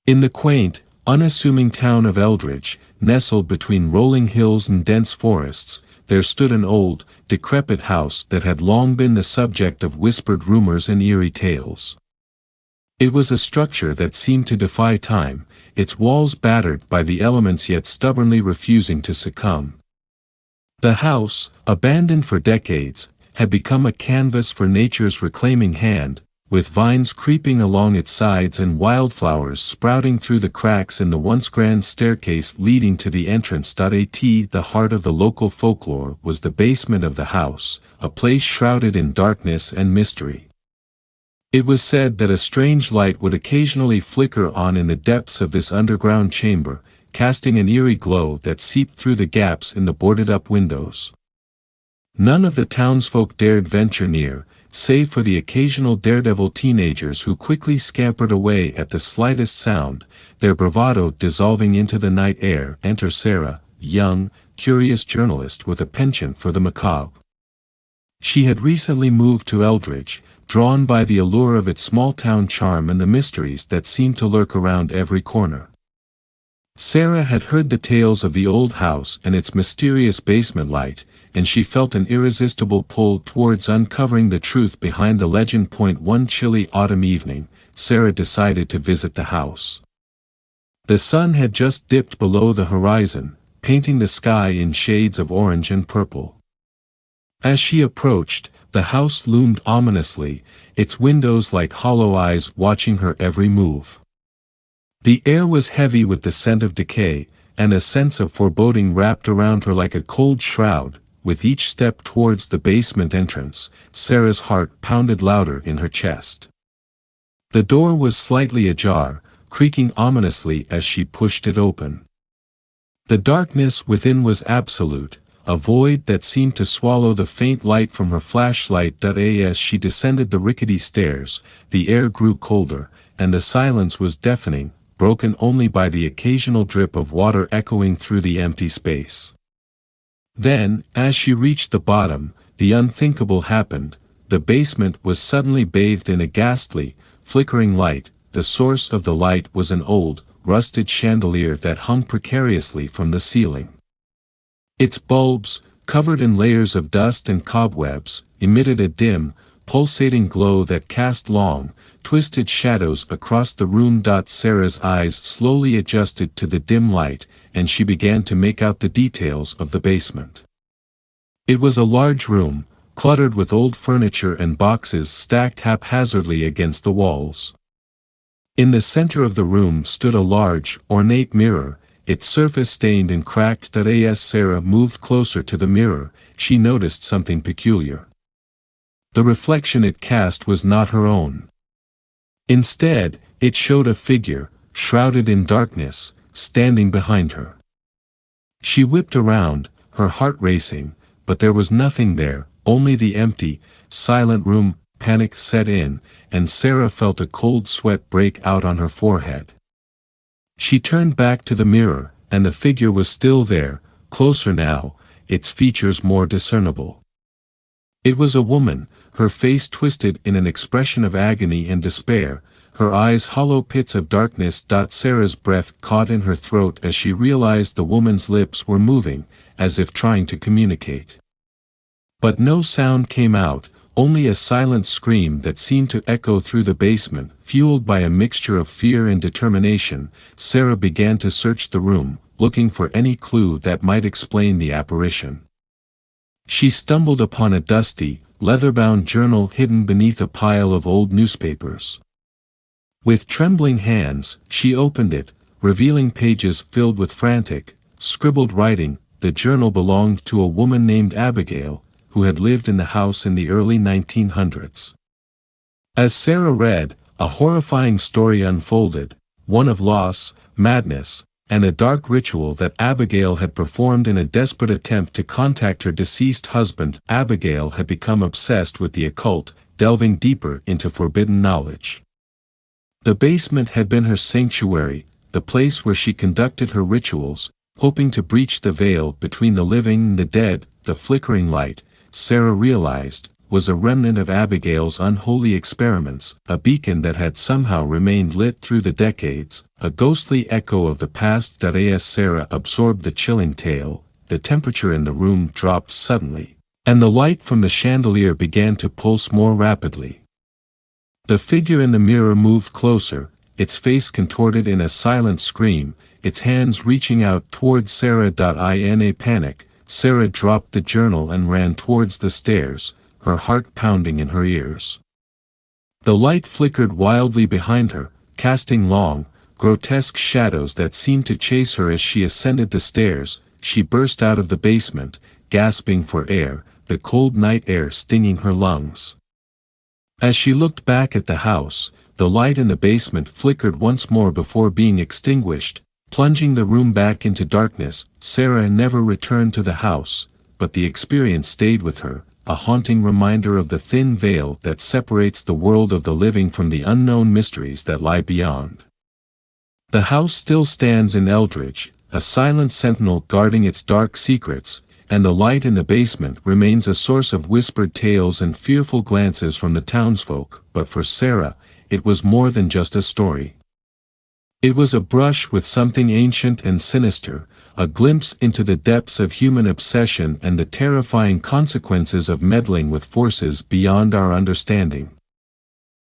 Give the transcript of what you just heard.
In the quaint, unassuming town of Eldridge, nestled between rolling hills and dense forests, there stood an old, decrepit house that had long been the subject of whispered rumors and eerie tales. It was a structure that seemed to defy time, its walls battered by the elements yet stubbornly refusing to succumb. The house, abandoned for decades, had become a canvas for nature's reclaiming hand, with vines creeping along its sides and wildflowers sprouting through the cracks in the once grand staircase leading to the entrance. The heart of the local folklore was the basement of the house, a place shrouded in darkness and mystery. It was said that a strange light would occasionally flicker on in the depths of this underground chamber, casting an eerie glow that seeped through the gaps in the boarded-up windows. None of the townsfolk dared venture near, save for the occasional daredevil teenagers who quickly scampered away at the slightest sound, their bravado dissolving into the night air. Enter Sarah, young, curious journalist with a penchant for the macabre. She had recently moved to Eldridge, drawn by the allure of its small-town charm and the mysteries that seemed to lurk around every corner. Sarah had heard the tales of the old house and its mysterious basement light, and she felt an irresistible pull towards uncovering the truth behind the legend. One chilly autumn evening, Sarah decided to visit the house. The sun had just dipped below the horizon, painting the sky in shades of orange and purple. As she approached, the house loomed ominously, its windows like hollow eyes watching her every move. The air was heavy with the scent of decay, and a sense of foreboding wrapped around her like a cold shroud. With each step towards the basement entrance, Sarah's heart pounded louder in her chest. The door was slightly ajar, creaking ominously as she pushed it open. The darkness within was absolute, a void that seemed to swallow the faint light from her flashlight. As she descended the rickety stairs, the air grew colder, and the silence was deafening, broken only by the occasional drip of water echoing through the empty space. Then, as she reached the bottom, the unthinkable happened. The basement was suddenly bathed in a ghastly, flickering light. The source of the light was an old, rusted chandelier that hung precariously from the ceiling. Its bulbs, covered in layers of dust and cobwebs, emitted a dim, pulsating glow that cast long, twisted shadows across the room. Sarah's eyes slowly adjusted to the dim light, and she began to make out the details of the basement. It was a large room, cluttered with old furniture and boxes stacked haphazardly against the walls. In the center of the room stood a large, ornate mirror, its surface stained and cracked. As Sarah moved closer to the mirror, she noticed something peculiar. The reflection it cast was not her own. Instead, it showed a figure, shrouded in darkness, standing behind her. She whipped around, her heart racing, but there was nothing there, only the empty, silent room. Panic set in, and Sarah felt a cold sweat break out on her forehead. She turned back to the mirror, and the figure was still there, closer now, its features more discernible. It was a woman, her face twisted in an expression of agony and despair, her eyes hollow pits of darkness. Sarah's breath caught in her throat as she realized the woman's lips were moving, as if trying to communicate. But no sound came out, only a silent scream that seemed to echo through the basement. Fueled by a mixture of fear and determination, Sarah began to search the room, looking for any clue that might explain the apparition. She stumbled upon a dusty, leather-bound journal hidden beneath a pile of old newspapers. With trembling hands, she opened it, revealing pages filled with frantic, scribbled writing. The journal belonged to a woman named Abigail, who had lived in the house in the early 1900s. As Sarah read, a horrifying story unfolded, one of loss, madness, and a dark ritual that Abigail had performed in a desperate attempt to contact her deceased husband. Abigail had become obsessed with the occult, delving deeper into forbidden knowledge. The basement had been her sanctuary, the place where she conducted her rituals, hoping to breach the veil between the living and the dead. The flickering light, Sarah realized, was a remnant of Abigail's unholy experiments, a beacon that had somehow remained lit through the decades, a ghostly echo of the past. As Sarah absorbed the chilling tale, the temperature in the room dropped suddenly, and the light from the chandelier began to pulse more rapidly. The figure in the mirror moved closer, its face contorted in a silent scream, its hands reaching out towards Sarah. In a panic, Sarah dropped the journal and ran towards the stairs, her heart pounding in her ears. The light flickered wildly behind her, casting long, grotesque shadows that seemed to chase her as she ascended the stairs. She burst out of the basement, gasping for air, the cold night air stinging her lungs. As she looked back at the house, the light in the basement flickered once more before being extinguished, plunging the room back into darkness. Sarah never returned to the house, but the experience stayed with her, a haunting reminder of the thin veil that separates the world of the living from the unknown mysteries that lie beyond. The house still stands in Eldridge, a silent sentinel guarding its dark secrets, and the light in the basement remains a source of whispered tales and fearful glances from the townsfolk. But for Sarah, it was more than just a story. It was a brush with something ancient and sinister, a glimpse into the depths of human obsession and the terrifying consequences of meddling with forces beyond our understanding.